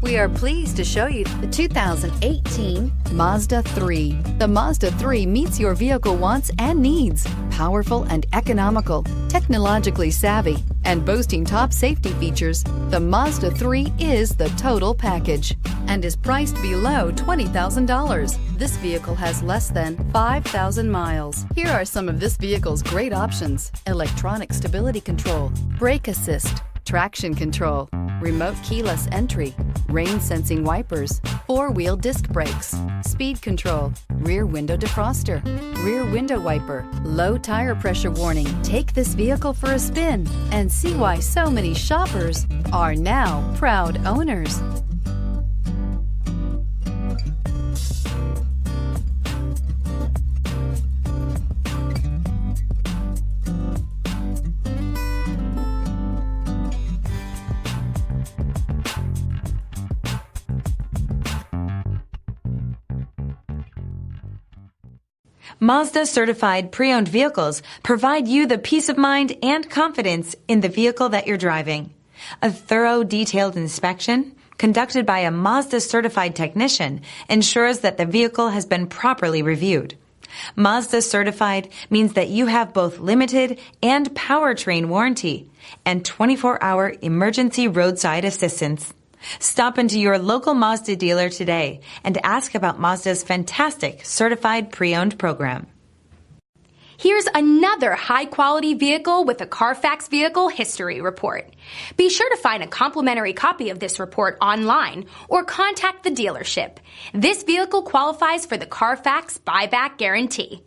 We are pleased to show you the 2018 Mazda 3. The Mazda 3 meets your vehicle wants and needs. Powerful and economical, technologically savvy, and boasting top safety features, the Mazda 3 is the total package and is priced below $20,000. This vehicle has less than 5,000 miles. Here are some of this vehicle's great options: electronic stability control, brake assist, traction control, remote keyless entry, rain sensing wipers, four-wheel disc brakes, speed control, rear window defroster, rear window wiper, low tire pressure warning. Take this vehicle for a spin and see why so many shoppers are now proud owners. Mazda certified pre-owned vehicles provide you the peace of mind and confidence in the vehicle that you're driving. A thorough, detailed inspection conducted by a Mazda certified technician ensures that the vehicle has been properly reviewed. Mazda certified means that you have both limited and powertrain warranty and 24-hour emergency roadside assistance. Stop into your local Mazda dealer today and ask about Mazda's fantastic certified pre-owned program. Here's another high-quality vehicle with a CARFAX Vehicle History Report. Be sure to find a complimentary copy of this report online or contact the dealership. This vehicle qualifies for the CARFAX Buyback Guarantee.